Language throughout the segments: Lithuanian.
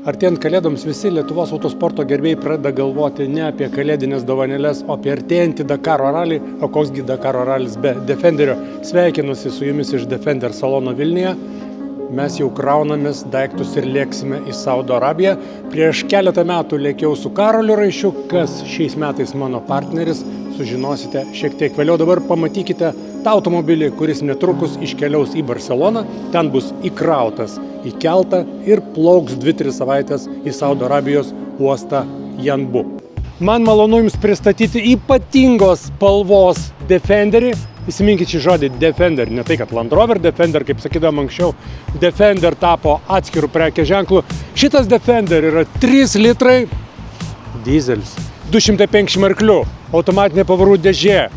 Artėjant kalėdoms visi Lietuvos autosporto gerbėjai pradeda galvoti ne apie kalėdinės dovanėles, o apie artėjantį Dakaro ralį, o koksgi Dakaro ralis be Defenderio. Sveikinuosi su jumis iš Defender salono Vilniuje. Mes jau kraunamės daiktus ir lėksime į Saudo Arabiją. Prieš keletą metų lėkiau su Karoliu Raišiu, kas šiais metais mano partneris, sužinosite šiek tiek vėliau. Dabar pamatykite tą automobilį, kuris netrukus iškeliaus į Barceloną. Ten bus įkrautas į keltą ir plauks 2-3 savaitės į Saudo Arabijos uostą Janbu. Man malonu jums pristatyti ypatingos spalvos Defenderį. Įsiminkit šį žodį Defender, ne tai kad Land Rover Defender, kaip sakydavom anksčiau, Defender tapo atskirų prekės ženklų. Šitas Defender yra 3 litrai dizelis, 250 arklių, automatinė pavarų dėžė,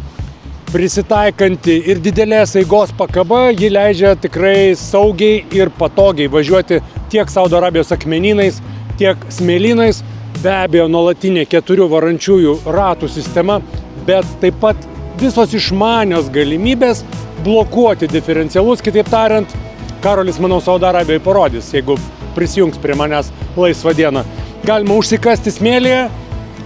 prisitaikanti ir didelės eigos pakaba, ji leidžia tikrai saugiai ir patogiai važiuoti tiek Saudo Arabijos akmenynais, tiek smėlynais, be abejo nuolatinė 4 varančiųjų ratų sistema, bet taip pat visos išmanios galimybės blokuoti diferencialus. Kitaip tariant, Karolis, manau, Saudo Arabijoje parodys, jeigu prisijungs prie manęs laisvą dieną. Galima užsikasti smėlyje,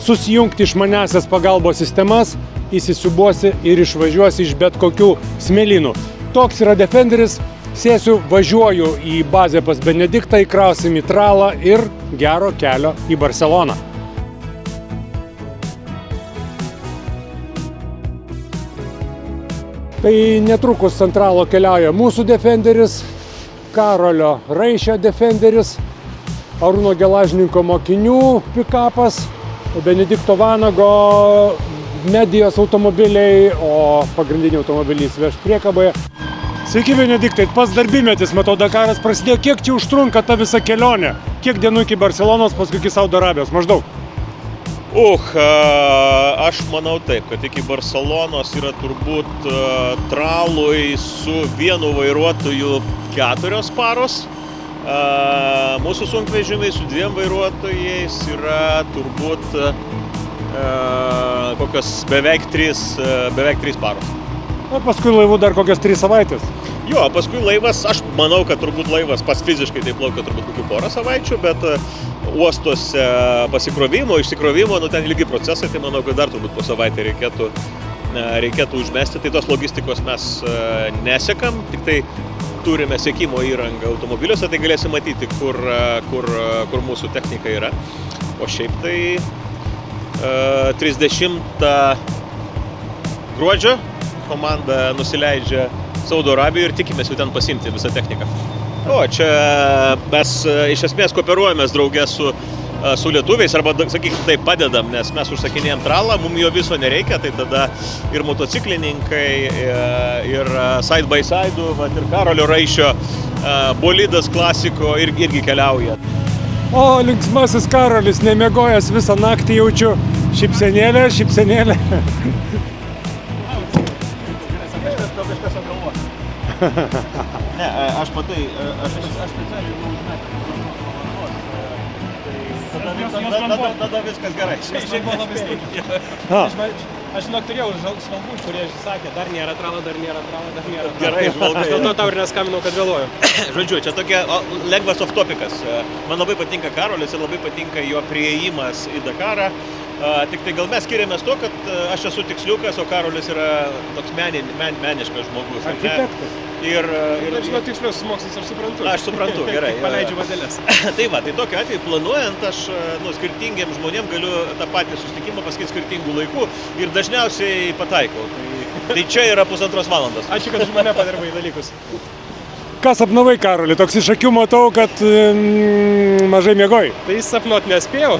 susijungti išmaniasias pagalbos sistemas, įsisiubuosi ir išvažiuosi iš bet kokių smėlynų. Toks yra Defenderis. Sėsiu, važiuoju į bazę pas Benediktą, įkrausim į tralą ir gero kelio į Barceloną. Tai netrukus centralo keliauja mūsų Defenderis, Karolio Raišio Defenderis, Arūno Gelažninko mokinių pikapas, Benedikto Vanago medijos automobiliai, o pagrindiniai automobiliai veš priekaboje. Sveiki, Benediktai, pats darbymetis, matau, Dakaras prasidėjo. Kiek čia užtrunka ta visa kelionė? Kiek dienų iki Barcelonos, paskui iki Saudo Arabijos? Maždaug? Aš manau taip, kad iki Barcelonos yra turbūt tralui su vienu vairuotoju 4 paros. Mūsų sunkvežimiai su 2 vairuotojais yra turbūt kokios beveik 3 paros. O paskui laivų dar kokios 3 savaitės. Jo, paskui laivas, aš manau, kad turbūt laivas pats fiziškai tai plaukia turbūt kokių 1 savaičių, bet uostuose pasikrovimo, išsikrovimo, ten ilgi procesai, tai manau, kad dar turbūt po savaitę reikėtų užmesti. Tai tos logistikos mes nesekam, tik tai turime sekimo įrangą automobiliuose, tai galėsim matyti, kur mūsų technika yra. O šiaip tai 30 gruodžio komanda nusileidžia Saudo Arabijoje ir tikimės jau ten pasiimti visą techniką. Čia mes iš esmės kooperuojamės drauge su lietuviais, arba, sakykime, taip padedam, nes mes užsakinėjom tralą, mums jo viso nereikia, tai tada ir motociklininkai, ir side by side, ir Karolio Raišio bolidas klasiko irgi keliauja. O, linksmasis Karolis, nemiegojęs visą naktį, jaučiu šypsenėlę. Ne, aš specialiai tada viskas gerai. Šiaip buvo labai steigiai. Aš žinok, turėjau žvalgų, kurie sakė, dar nėra tralo. Gerai, žvalgai. Dėl to tau ir neskambinau, kad vėluoju. Žodžiu, čia tokia lengvas off-topikas. Man labai patinka Karolis ir labai patinka jo priėjimas į Dakarą. Tik tai gal mes skiriamės to, kad aš esu tiksliukas, o Karolis yra toks meniškas žmogus. Architektas. Ir Žinau, tikslius mokslus aš suprantu. Aš suprantu, gerai. Paleidžiu vadelės. Tai tokiu atveju planuojant, aš skirtingiems žmonėms galiu tą patį susitikimą pasakyti skirtingų laikų ir dažniausiai pataikau. Tai čia yra 1,5 valandos. Ačiū, kad už mane padirbai dalykus. Ką sapnavai, Karoli? Toks iš akių matau, kad mažai miegojai. Tai sapnuot nespėjau.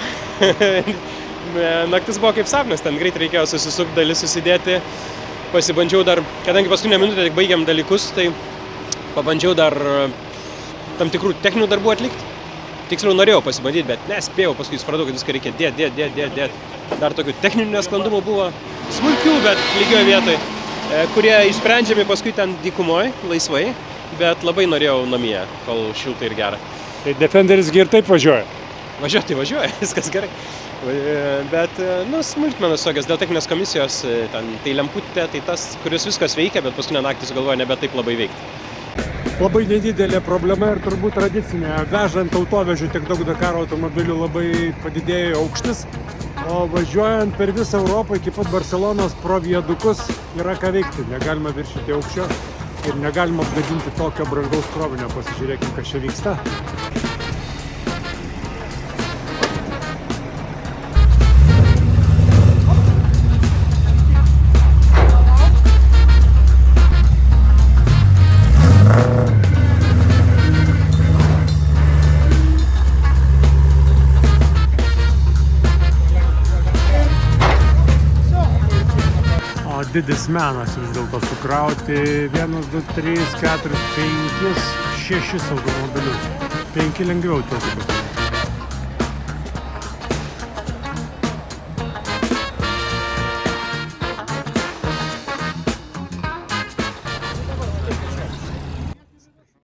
Naktis buvo kaip sapnas, ten greit reikėjo susisukti, dalis susidėti. Pasibandžiau dar, kadangi paskutinę minutę tik baigiam dalykus, tai pabandžiau dar tam tikrų techninių darbų atlikti. Tiksliau norėjau pasibandyti, bet nespėjau, paskui supratau, kad viską reikia dėti. Dar tokių techninių nesklandumų buvo, smulkių, bet lygioje vietoje, kurie išsprendžiami paskui ten dykumoje, laisvai, bet labai norėjau namie, kol šiltai ir gera. Tai Defenderis ir taip važiuoja. Važiuoja, viskas gerai. Bet, smulkmenos tokios, dėl techninės komisijos, tai lemputė, tai tas, kuris viskas veikia, bet paskutinę naktį sugalvoja nebe taip labai veikti. Labai nedidelė problema ir turbūt tradicinė. Vežant autovežių tiek daug Dakaro automobilių labai padidėjo aukštis, o važiuojant per visą Europą iki pat Barcelonos pro viadukus yra ką veikti. Negalima viršyti aukščio ir negalima apgadinti tokio brangaus krovinio. Pasižiūrėkime, kas čia vyksta. Didis menas vis dėlto sukrauti 1, 2, 3, 4, 5, 6 automobilius. 5 lengviau tilptų.